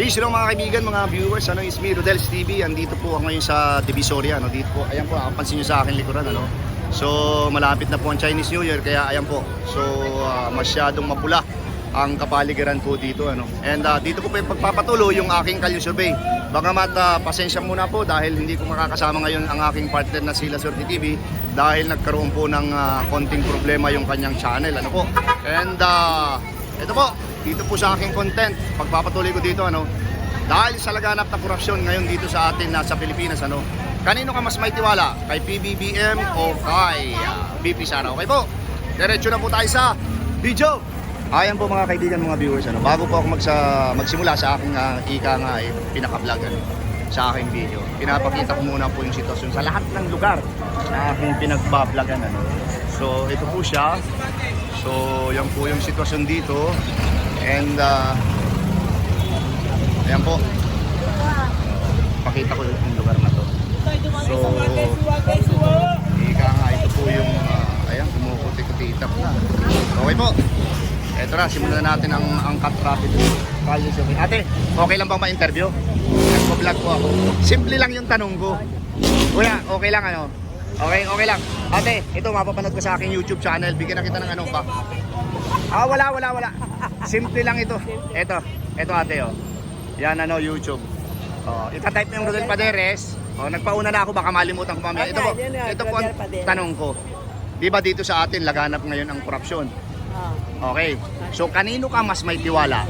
Peace lang mga kaibigan, mga viewers, is me, Rodel's TV. Andito po ako ngayon sa Divisoria, dito po, ayan po, pansin nyo sa akin likuran, So, malapit na po ang Chinese New Year, kaya ayan po. So, masyadong mapula ang kapaligiran po dito, And dito po pagpapatuloy yung aking kalye survey. Bagamat pasensya muna po dahil hindi ko makakasama ngayon ang aking partner na sila Swerte TV dahil nagkaroon po ng konting problema yung kanyang channel, po. And ito po, dito po sa aking content, pagpapatuloy ko dito, dahil sa laganap na korupsyon ngayon dito sa atin sa Pilipinas, kanino ka mas may tiwala? Kay PBBM o kay BP Sara? Okay po, diretso na po tayo sa video. Ayan po mga kaibigan, mga viewers, bago po ako magsimula sa aking pinaka-vlog sa aking video, pinapakita ko muna po yung sitwasyon sa lahat ng lugar na aking pinagbabloggan. So ito po siya. So yan po yung sitwasyon dito. And ayan po, pakita ko yung lugar na to. So ika nga, ito po yung ayan, kumukuti-kuti-itap na. Okay po, eto na, simulan natin ang cut rapid. Ate, okay lang bang ma-interview? Nagpo-vlog po ako. Simple lang yung tanong ko. Kuya, okay lang Okay lang. Ate, ito mapapanood ko sa aking YouTube channel. Bigyan na kita ng pa. Wala. Simple lang ito. Ito ate, Yan YouTube. Ita-type mo yung Rodel Paderes. Nagpauna na ako, baka malimutan ko mamaya. Ito po ang tanong ko. Di ba dito sa atin laganap ngayon ang korupsyon? Okay. So kanino ka mas may tiwala?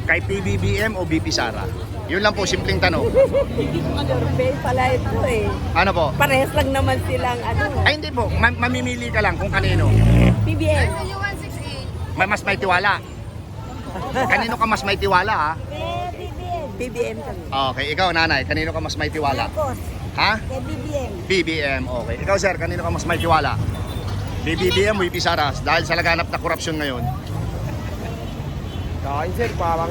Kay PBBM o BP Sara? Yun lang po, simpleng tanong. Survey pala ito Ano po? Parehas lang naman silang Ay hindi po, mamimili ka lang kung kanino. PBM. Mas may tiwala. Kanino ka mas may tiwala, PBM kami. Okay, ikaw nanay, kanino ka mas may tiwala? Ha? Kay BBM. BBM, okay. Ikaw sir, kanino ka mas may tiwala? BBM o BP Sara? Dahil sa laganap na korupsyon ngayon. Kain sir, parang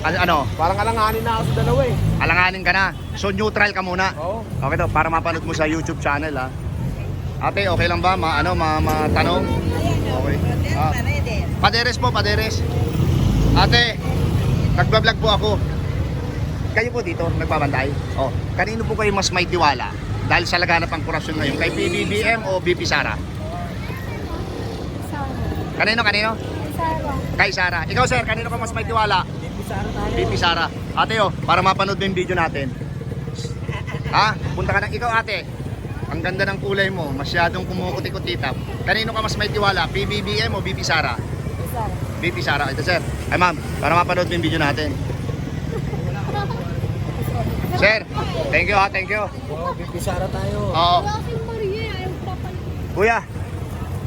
Ano? parang alanganin na ako sa dalawa Alanganin ka na. So neutral ka muna. Oo. Okay to, para mapanood mo sa YouTube channel Ate, okay lang ba? Matanong? Okay. Paderes po, Paderes. Ate, nagbablog po ako. Kayo po dito, nagbabantay. Kanino po kayo mas may tiwala? Dahil sa laganap ang korupsyon ngayon, kay PBBM o BP Sara? Kanino? Kay Sara. Ikaw sir, kanino ka mas may tiwala? BP Sara. Ate para mapanood mo yung video natin. Punta ka ng ikaw ate. Ang ganda ng kulay mo, masyadong kumukuti-kutitap. Kanino ka mas may tiwala? PBBM o BP Sara? BP Sara. Ito sir. Ay ma'am, para mapanood mo yung video natin. Sir, thank you thank you. BP Sara tayo. Oo. Kuya,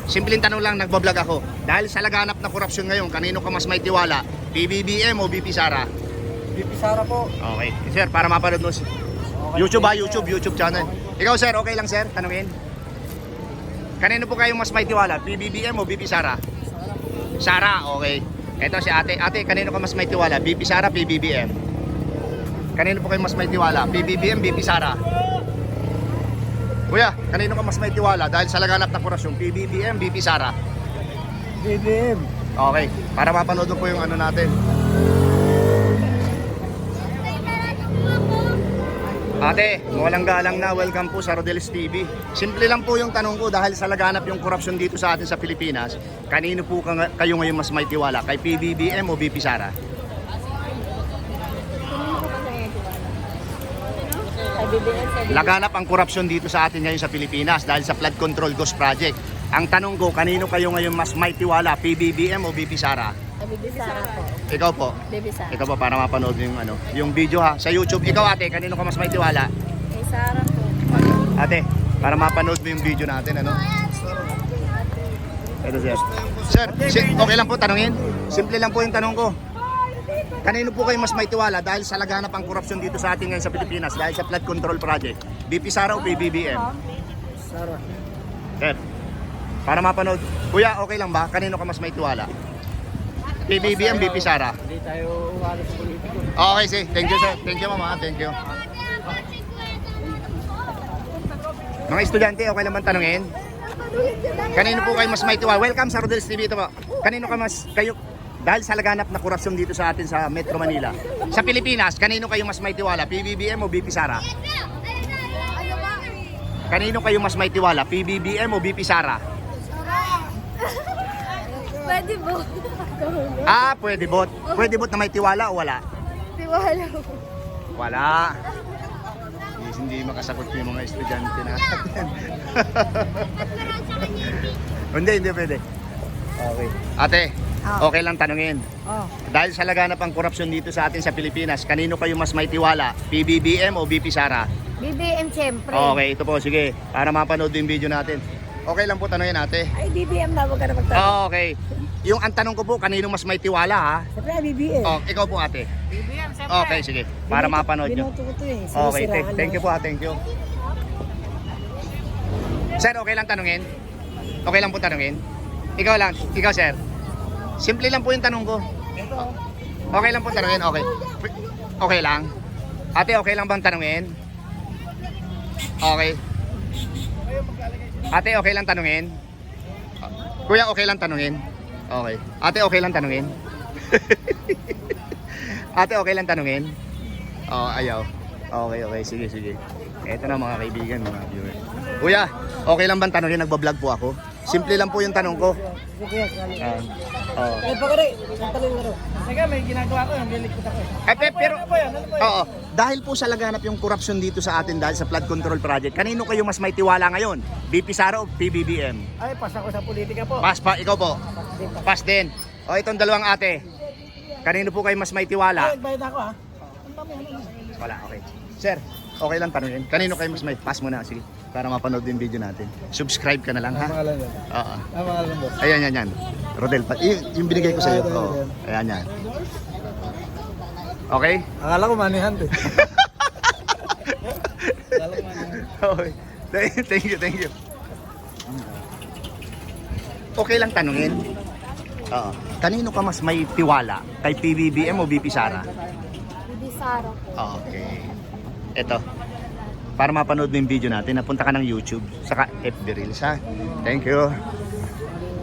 simpleng tanong lang, nagbablog ako. Dahil sa laganap na korupsyon ngayon, kanino ka mas may tiwala? PBBM o BP Sara? BP Sara po. Okay. Sir, para mapanood mo YouTube channel. Ikaw sir, okay lang sir, tanungin. Kanino po kayo mas may tiwala? PBBM o BP Sara? Sara, okay. Ito si ate. Ate, kanino ka mas may tiwala? BP Sara, PBBM? Kanino po kayo mas may tiwala? PBBM, BP Sara? Kuya, kanino ka mas may tiwala dahil sa laganap na korupsyon? PBBM, BP Sara? BBM. Okay, para mapanood po yung natin. Ate, walang galang na, welcome po sa Rodel's TV. Simple lang po yung tanong ko dahil sa laganap yung korupsyon dito sa atin sa Pilipinas. Kanino po kayo ngayon mas may tiwala? Kay PBBM o BP Sara? Laganap ang korupsyon dito sa atin ngayon sa Pilipinas dahil sa flood control ghost project. Ang tanong ko, kanino kayo ngayon mas may tiwala? PBBM o BP Sara? BP Sara po. Ikaw po? BP Sara. Ikaw po, para mapanood yung yung video sa YouTube. Ikaw ate, kanino ka mas may tiwala? Kay Sara po. Ate, para mapanood mo yung video natin, Ito sir. Sir, okay lang po tanungin? Simple lang po yung tanong ko. Kanino po kayo mas may tiwala dahil sa laganap ang korupsyon dito sa atin ngayon sa Pilipinas dahil sa flood control project? BP Sara o PBBM? Sara. Sir, para mapanood. Kuya, okay lang ba? Kanino ka mas may tiwala? PBBM, BP Sara? Hindi tayo umalo sa politiko. Okay, sir. Thank you, sir. Thank you, mama. Thank you. Mga estudyante, okay lang bang tanungin? Kanino po kayo mas may tiwala? Welcome sa Rodel's TV ito po. Kanino ka mas kayo dahil sa laganap na korupsyon dito sa atin sa Metro Manila, sa Pilipinas, kanino kayo mas may tiwala? PBBM o BP Sara? Kanino kayo mas may tiwala? PBBM o BP Sara? Pwede po. Pwede bot. Pwede bot na may tiwala o wala? Tiwala po. Wala. Hindi makasagot yung mga estudyante natin. Hindi pwede. Okay. Ate, okay lang tanungin. Dahil sa laganap ang korupsyon dito sa atin sa Pilipinas, kanino kayo mas may tiwala? PBBM o BP Sara? BBM siyempre. Okay, ito po, sige. Para mapanood yung video natin. Okay lang po tanungin, ate. Ay, BBM na, huwag ka na magtanong. Okay. Yung ang tanong ko po, kanino mas may tiwala, ha? Siyempre, BBM. Ikaw po, ate. BBM, siyempre. Okay, sige. Para mapanood nyo. Binoto ko to eh. Okay, Sinisiraan thank you po, thank you. Sir, okay lang tanungin? Okay lang po tanungin? Ikaw sir. Simple lang po yung tanong ko. Okay lang po tanungin, okay. Okay lang. Ate, okay lang bang tanungin? Okay. Ate, okay lang tanungin? Kuya, okay lang tanungin? Okay. Ate, okay lang tanungin? Ate, okay lang tanungin? Ayaw. Okay, sige. Eto na mga kaibigan, mga viewers. Kuya, okay lang bang tanungin? Nagbablog po ako. Simple lang po yung tanong ko. Sige, Oo. baka rin. Tantalin mo rin. Sige, may ginagawa ko. Nilikot ako eh. Pero, Ano po yan? oo, dahil po sa laganap yung korupsyon dito sa atin dahil sa flood control project, kanino kayo mas may tiwala ngayon? BP Sara o PBBM? Ay, pas ako sa politika po. Pas pa, ikaw po. Pas din. O itong dalawang ate. Kanino po kayo mas may tiwala? Ay, bayad ako ha. Ang dami, ano? Wala, okay. Sir, okay lang tanungin. Kanino kayo mas may pass mo na, sige. Para mapanood yung video natin. Subscribe ka na lang, ha? Pangalan mo. Oo. Pangalan mo. Ayan, yan. Rodel, yung binigay ko sa'yo. Oo. Ayan, yan. Okay? Akala ko manihan to. Akala ko manihan. Okay. Thank you. Okay lang tanungin. Oo. Kanino ka mas may tiwala? Kay PBBM o BP Sara? BB Sara po. Okay. Ito. Para mapanood mo yung video natin, napunta ka ng YouTube, saka FB Reels, ha? Thank you.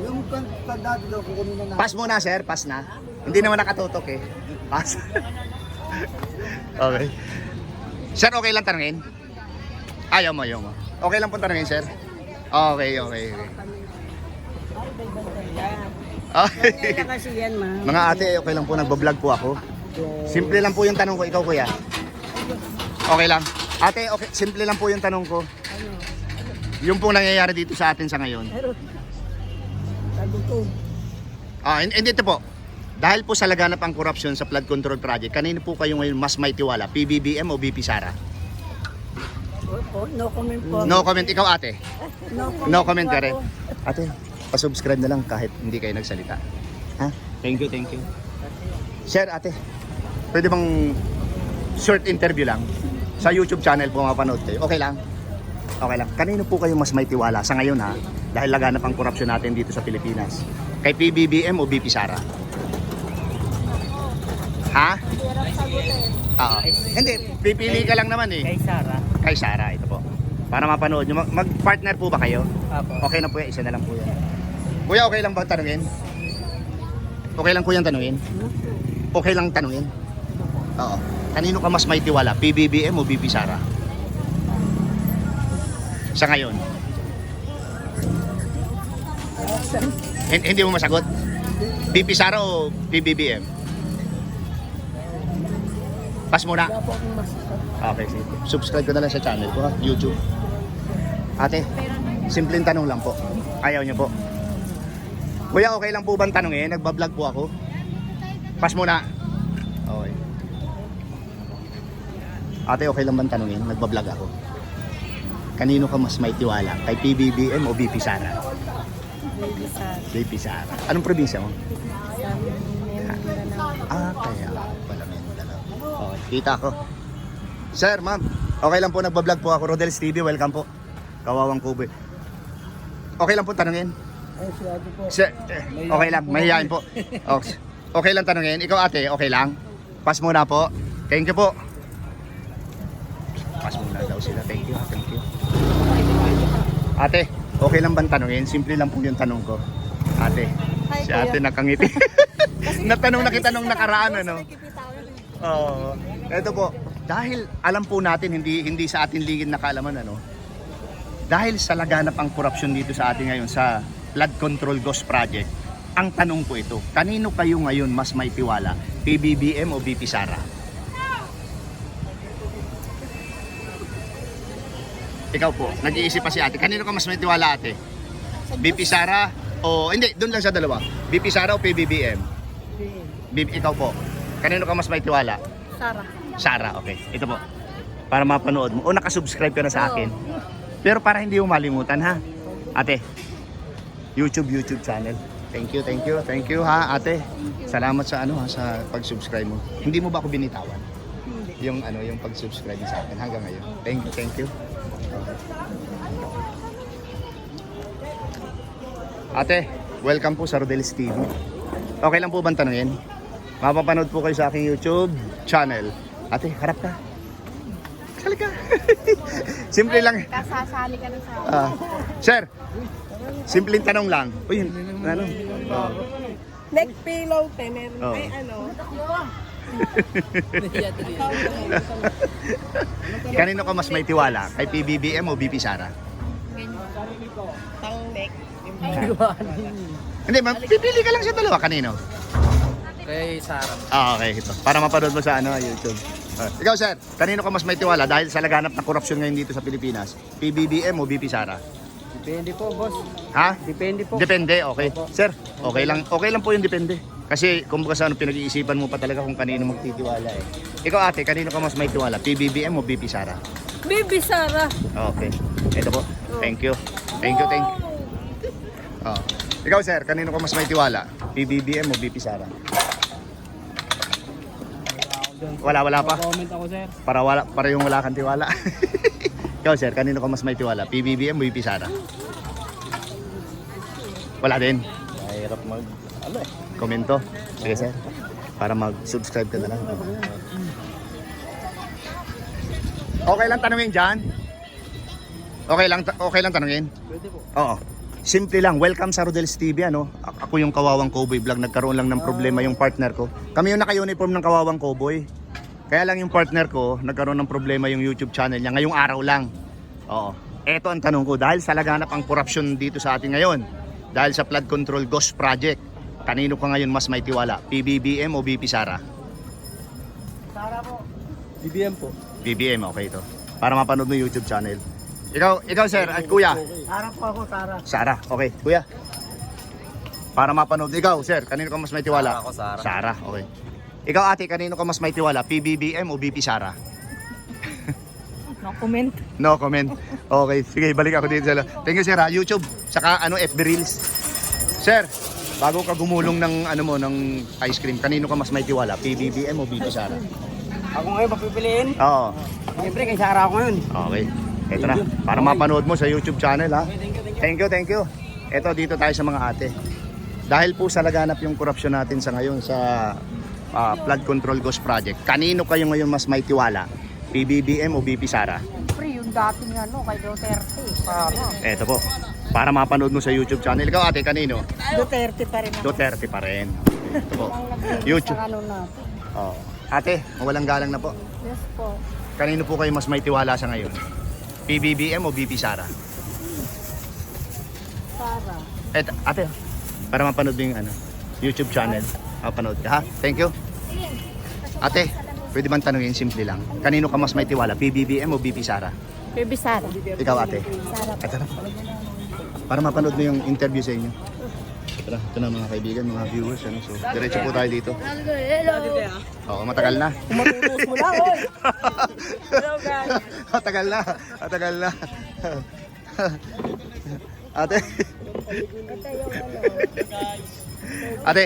Yung pagdado daw, kukunin na Pass muna, sir. Pass na. Hindi naman nakatutok, eh. Pass. Okay. Sir, okay lang tanungin? Ayaw mo. Okay lang po tanungin, sir? Okay. Okay. Kasi yan, ma. Mga ate, okay lang po, nagbablog po ako. Simple lang po yung tanong ko. Ikaw, kuya. Okay lang. Ate, okay, simple lang po yung tanong ko. Yung pong nangyayari dito sa atin sa ngayon. Sabi ko. Hindi ito po. Dahil po sa laganap ang korupsyon sa flood control project, kanino po kayo ngayon mas may tiwala? PBBM o BP Sara? No comment po. No comment. Ikaw, ate. No comment po ka rin. ako. Ate, pasubscribe na lang kahit hindi kayo nagsalita. Ha? Thank you. Sir, ate, pwede bang short interview lang? Sa YouTube channel po mapanood kayo. Okay lang? Okay lang. Kanino po kayo mas may tiwala sa ngayon, ha? Dahil laganap ang korupsyon natin dito sa Pilipinas. Kay PBBM o BP Sara? Ha? Hirap sagutin. Hindi, pipili ka lang naman eh. Kay Sara. Kay Sara, ito po. Para mapanood nyo. Mag-partner po ba kayo? Apo. Okay na po yan, isa na lang po yan. Kuya, okay lang ba tanungin? Okay lang po yan tanungin? Okay lang tanungin? Oo. Kanino ka mas may tiwala? PBBM o BP Sara? Sa ngayon? Hindi mo masagot? BP Sara o PBBM? Pass muna. Okay, sige. Subscribe ka na lang sa channel ko, ha? YouTube. Ate, simpleng tanong lang po. Ayaw niyo po. Kuya, okay lang po bang tanongin? Nagbablog po ako. Pass muna. Okay. Ate, okay lang bang tanongin? Nagbablog ako. Kanino ka mas may tiwala? Kay PBBM o BP Sara? BB Sara. BP Sara. Anong probinsya mo? Mindanao. Kaya pala Mindanao. Okay, kita ko. Sir, ma'am, okay lang po, nagbablog po ako. Rodel TV, welcome po. Kawawang Kubo. Okay lang po tanungin? Ay, siyado po. Sir, okay lang, mahihain po. Okay lang tanungin. Ikaw, ate, okay lang? Pass muna po. Thank you po. Pass muna daw sila. Thank you. Ate, okay lang bang tanungin? Simple lang po yung tanong ko. Ate, Hi, si ate kuya. nakangiti. Kasi natanong na kita nung nakaraan, ano? Oo. Ito po, dahil alam po natin, hindi sa atin ligid na kaalaman, ano? Dahil sa laganap ang korupsyon dito sa atin ngayon sa Flood Control Ghost Project, ang tanong ko ito, kanino kayo ngayon mas may tiwala? PBBM o BP Sara? Ikaw po, nag-iisip pa si ate. Kanino ka mas may tiwala, ate? BP Sara o... Hindi, doon lang sa dalawa. BP Sara o PBBM? Ikaw po, kanino ka mas may tiwala? Sara. Sara, okay. Ito po, para mapanood mo. O nakasubscribe ka na sa akin. Pero para hindi mo malimutan, ha? Ate, YouTube channel. Thank you ha, ate. Salamat sa sa pag-subscribe mo. Hindi mo ba ako binitawan? Yung yung pag-subscribe sa akin hanggang ngayon. Thank you. Ate, welcome po sa Rodel's TV. Okay lang po bang tanungin? Mapapanood po kayo sa aking YouTube channel. Ate, harap ka. Halika. Simple lang. Kasasali ka na sa Sir, simpleng tanong lang. Uy, ano? neck pillow, tener. Oo. Ay, ano? Kanino ka mas may tiwala? Kay PBBM o BP Sara? Pang neck. Hindi, pipili ka lang sa dalawa. Kanino? Kay Sarah. Okay. Ito. Para mapanood mo sa YouTube. Ikaw, sir, kanino ka mas may tiwala dahil sa laganap na korupsyon ngayon dito sa Pilipinas? PBBM o BP Sara? Depende po, boss. Ha? Depende po. Depende, okay. Sir, okay lang po yung depende. Kasi kumbaga sa pinag-iisipan mo pa talaga kung kanino magtitiwala eh. Ikaw, ate, kanino ka mas may tiwala? PBBM o BP Sara? Baby Sara. Okay. Ito po. Thank you. Oh. Ikaw, sir, kanino ka mas may tiwala? PBBM o BP Sara? Wala pa. Comment ako, sir. Para yung wala kang tiwala. Ikaw, sir, kanino ka mas may tiwala? PBBM o BP Sara? Wala din. Mahirap Komento. Sige, sir. Para mag-subscribe ka na lang. Okay lang tanungin dyan? Okay lang tanungin? Pwede po. Oo. Simple lang. Welcome sa Rodel's TV, ano? Ako yung Kawawang Cowboy Vlog. Nagkaroon lang ng problema yung partner ko. Kami yung naka-uniform ng Kawawang Cowboy. Kaya lang yung partner ko, nagkaroon ng problema yung YouTube channel niya. Ngayong araw lang. Oo. Eto ang tanong ko. Dahil sa laganap ang korupsyon dito sa atin ngayon, dahil sa Flood Control Ghost Project, kanino ka ngayon mas may tiwala? PBBM o BP Sara? Sarah po. BBM po. BBM, okay ito. Para mapanood mo yung YouTube channel. Ikaw sir, at kuya. Sarah po ako, Sarah. Sara, okay. Kuya. Para mapanood. Ikaw, sir, kanino ka mas may tiwala? Ako, Sarah. Sara, okay. Ikaw, ate, kanino ka mas may tiwala? PBBM o BP Sara? No comment. No comment. Okay, sige, balik ako dito sa... Thank you, sir, ha? YouTube, saka FB Reels. Sir, bago ka gumulong ng ng ice cream, kanino ka mas may tiwala? PBBM o BP Sara? Ako ngayon, papipiliin. Oo. Siyempre, kay Sarah ako ngayon. Okay. Ito na. Para mapanood mo sa YouTube channel, ha? Thank you. Ito, dito tayo sa mga ate. Dahil po sa laganap yung korupsyon natin sa ngayon sa Flood Control Ghost Project, kanino kayo ngayon mas may tiwala? PBBM o BP Sara? Siyempre, yung dating kay Duterte. Ito po. Para mapanood mo sa YouTube channel. Ikaw, ate, kanino? Duterte pa rin ako. Duterte pa rin. Ito po. YouTube. Sa ano natin. Oh. Ate, mawalang galang na po. Yes po. Kanino po kayo mas may tiwala sa ngayon? PBBM o BP Sara? Sara. Ate, para mapanood mo yung YouTube channel. Mapanood ka, ha? Thank you. Ate, pwede bang tanungin, simple lang. Kanino ka mas may tiwala? PBBM o BP Sara? Baby Sara. Ikaw, ate. Sara. Ito na. Para mapanood mo yung interview sa inyo. Ito na mga kaibigan, mga viewers. So, diretso po tayo dito. Hello. Oo, matagal na. Matutos mo lang, oy. Hello, guys. Matagal na. Ate. Ate.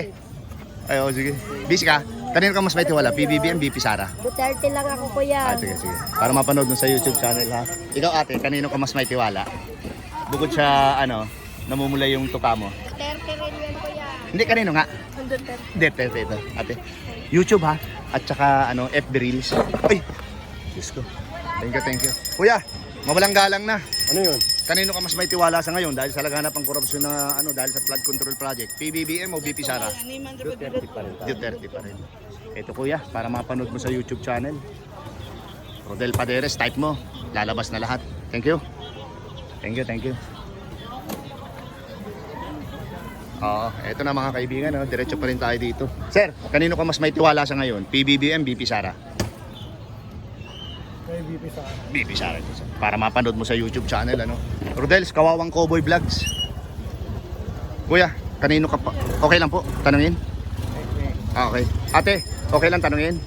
Ay, sige. Busy ka? Kanino ka mas may tiwala? PBBM, BP Sara? Duterte lang ako, kuya. Sige. Para mapanood mo sa YouTube channel, ha? Ikaw, ate, kanino ka mas may tiwala? Bukod sa, namumula yung tuka mo. Duterte rin yan, kuya. Hindi, kanino nga? Duterte. Ito, ate. YouTube, ha? At saka, FB Reels. Ay! Diyos ko. Thank you. Kuya, mawalang galang na. Ano yun? Kanino ka mas may tiwala sa ngayon dahil sa laganap ang korupsyon na ano dahil sa flood control project? PBBM o BP Sara? Duterte pa rin. Duterte pa rin. Ito kuya, para mapanood mo sa YouTube channel. Rodel Paderes, type mo. Lalabas na lahat. Thank you. Thank you, thank you. Oo, eto na mga kaibigan, no? Diretso pa rin tayo dito. Sir, kanino ka mas may tiwala sa ngayon? PBBM, BP Sara? Kay VP sa BP Sara. Para mapanood mo sa YouTube channel, ano? Rodels, Kawawang Cowboy Vlogs. Kuya, kanino ka pa? Okay lang po, tanungin? Ah, okay. Ate, okay lang tanungin?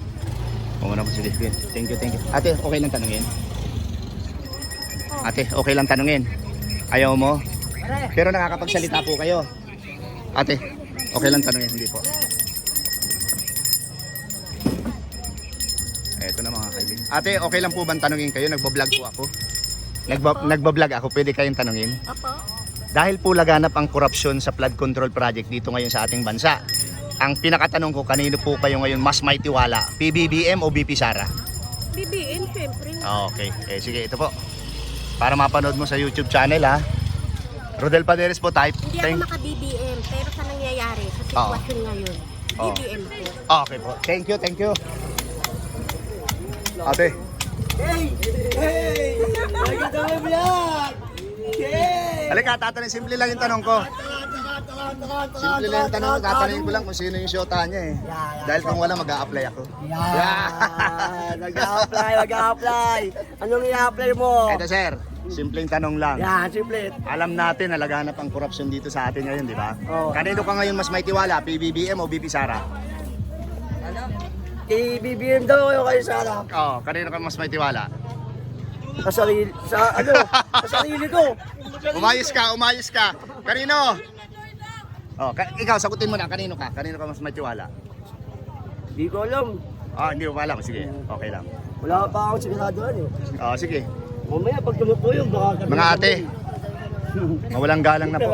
Oo na po, sige. Thank you, thank you. Ate, okay lang tanungin? Ate, okay lang tanungin? Ayaw mo? Pero nakakapagsalita po kayo. Ate, okay lang tanungin? Hindi po. Eto na mga kaibigan. Ate, okay lang po bang tanungin kayo? Nagbablog po ako. Nagbablog ako, pwede kayong tanungin? Opo. Dahil po laganap ang korupsyon sa flood control project dito ngayon sa ating bansa. Ang pinakatanong ko, kanino po kayo ngayon mas may tiwala? PBBM o BP Sara? BBM, syempre. Okay, sige, ito po. Para mapanood mo sa YouTube channel ha. Rodel Paderes po, type. Hindi ako maka-BBM, pero sa nangyayari, sa sitwasyon ngayon, Oo. BBM po. Okay po. Thank you, thank you. Ate. Halika, tatanungin. Simple lang yung tanong ko. Simple lang yung tanong ko. Tatanungin ko lang kung sino yung syota niya eh. Dahil kung wala, mag-a-apply ako. Yan! Mag-a-apply! Anong i-apply mo? Ito sir, simpleng tanong lang. Yan, simple. Alam natin na laganap ang korupsyon dito sa atin ngayon, di ba? Oo. Kanino ka ngayon mas may tiwala? PBBM o BP Sara? I-BBM daw kayo kayo sa harap. Oo, kanino ka mas may tiwala? Sa sarili, sa sarili ko. Umayos ka, umayos ka. Kanino? Oh, ikaw, sagutin mo na. Kanino ka? Kanino ka mas may tiwala? Hindi ko alam. Ah, hindi mo pa alam. Sige, okay lang. Wala pa akong siguraduhan eh. Oh, sige. Mamaya pag tumupo yung baka Mga ate, mawalang galang na po.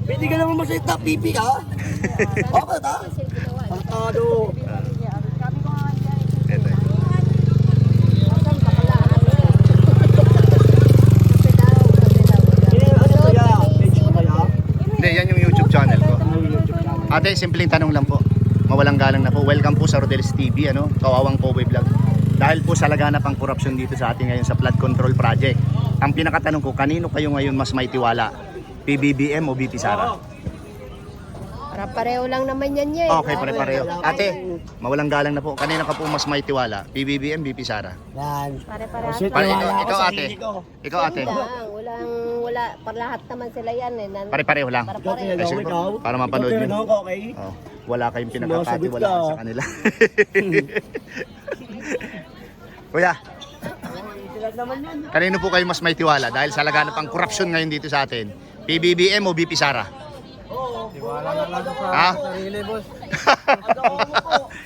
Pwede ka naman masalita, pipi ha? Okay ta? Pagkado. Ito. Hindi, yan yung YouTube channel ko. Ate, simpleng tanong lang po. Mawalang galang na po. Welcome po sa Rodel's TV, ano? Kawawang Cowboy Vlog. Dahil po sa laganap ang korupsyon dito sa atin ngayon sa flood control project. Ang pinakatanong ko, kanino kayo ngayon mas may tiwala? PBBM o BP Sara? Para pareho lang naman yan eh. Okay, pare-pareho. Ate, mawalang galang na po. Kanino ka po mas may tiwala? PBBM, BP Sara? Yan. Pare-pareho. Pare, Wala ako ikaw sa ate. sarili ko. Ikaw ate. Wala, para lahat naman sila yan eh. Pare-pareho lang. Ikaw Para-pareho. tinanong Sige po, ikaw. para mapanood Ikaw nyo. tinanong ko, okay? Oh, wala kayong Sumasagot pinakakatiwalaan ka. sa kanila. Kuya, Sila naman yan. kanino po kayo mas may tiwala dahil sa laganap ang korupsyon ngayon dito sa atin? PBBM o BP Sara? Wala na lang sa Ha? sarili, boss.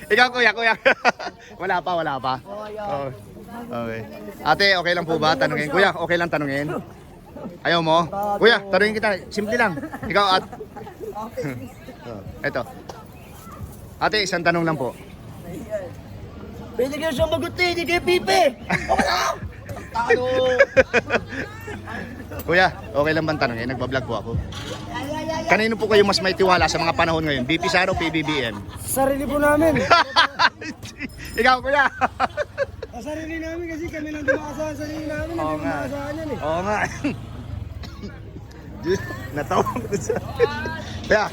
Ikaw kuya. Wala pa. Oh. Okay. Ate, okay lang po ba tanungin? Kuya, okay lang tanungin? Ayaw mo? Kuya, tanungin kita. Simple lang. Ikaw at... Eto. Ate, isang tanong lang po. Pwede kayo sumagot eh, hindi kayo pipi. Okay na! Talo! Kuya, okay lang bang tanongin? Nagbablog po ako. Kanino po kayo mas may tiwala sa mga panahon ngayon? BP Sara o PBBM? Sarili po namin. Ikaw kuya. Sa sarili namin kasi kami lang dumakasahan sa sarili namin. Oo Hindi nga. dumakasahan yan eh. Oo nga. Natawa ko sa... Kaya,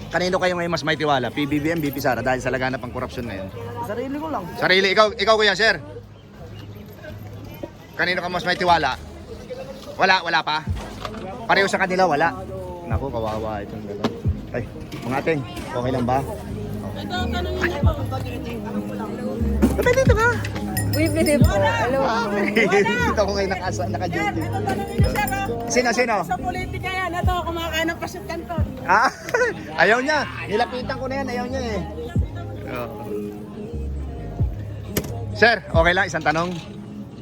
kanino kayo ngayon mas may tiwala? PBBM, BP Sara dahil sa laganap ang korupsyon ngayon? Sarili ko lang. Sarili, ikaw kuya sir. Kanino ka mas may tiwala? Wala pa? Pareho sa kanila, wala? Naku, kawawa itong dalawa. Ay, mga ating, okay lang ba? Ba't dito ka? Bibili po. Hello. Dito ako kayo naka-duty. Sino? Sa politika yan, ito, kumakain ng pasit kanton. Ah, ayaw niya. Nilapitan ko na yan, ayaw niya eh. Sir, okay lang, isang tanong.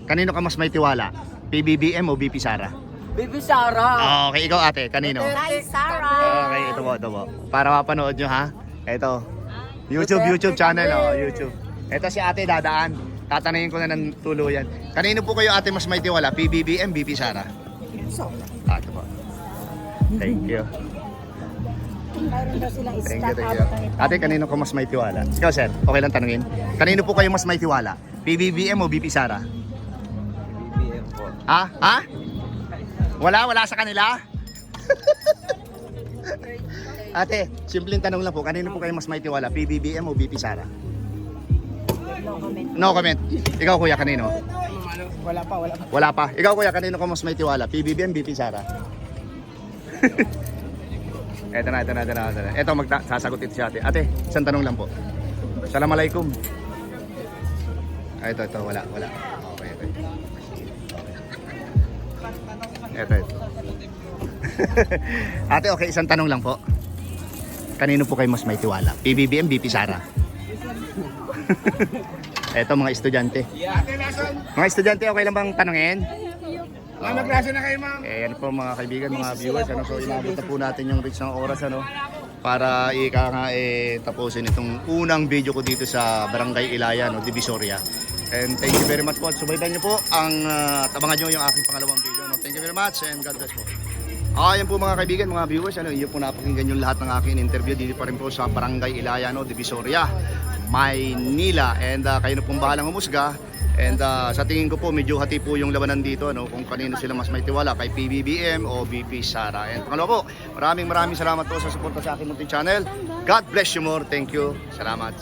Kanino ka mas may tiwala? PBBM o BP Sara? Baby Sara. Okay, ikaw ate, kanino? Hi, Sarah. Okay, ito po. Para mapanood nyo ha. Ito. YouTube channel, YouTube. Ito si ate dadaan. Tatanayin ko na ng tuluyan. Kanino po kayo ate mas may tiwala? PBBM, BP Sara? Ito po. Thank you. Mayroon daw silang Thank stock you, out thank you. ng ito. Ate, kanino ko mas may tiwala? Ikaw, sir, okay lang tanungin. Kanino po kayo mas may tiwala? PBBM o BP Sara? BBM po. Ha? Wala sa kanila? Ate, simpleng tanong lang po. Kanino po kayo mas may tiwala? PBBM o BP Sara? No comment. No comment. Ikaw, kuya, kanino? Wala pa. Wala pa. Ikaw, kuya, kanino ko mas may tiwala? PBBM, BP Sara? Eto na. Eto, sasagot ito si ate. Ate, isang tanong lang po. Assalamualaikum. Ito, wala. Okay, ito. Ito. Ate, okay, isang tanong lang po. Kanino po kayo mas may tiwala? PBBM, BP Sara? Eto, mga estudyante. Mga estudyante, okay lang bang tanungin? Magklase na kayo, ma'am. Yan po mga kaibigan, mga viewers, so inabot na po natin yung reach ng oras, para tapusin itong unang video ko dito sa Barangay Ilaya, Divisoria. And thank you very much po at subaybayan niyo po tabangan niyo yung aking pangalawang video. Thank you very much and God bless po. Yan po mga kaibigan, mga viewers, iyo po napakinggan yung lahat ng aking interview dito pa rin po sa Barangay Ilaya, Divisoria, Maynila. And kayo na pong bahalang humusga. And sa tingin ko po medyo hati po yung labanan dito, kung kanino sila mas may tiwala, kay PBBM o BP Sara. And pangalawa po, maraming salamat po sa suporta sa aking munting channel. God bless you more. Thank you. Salamat.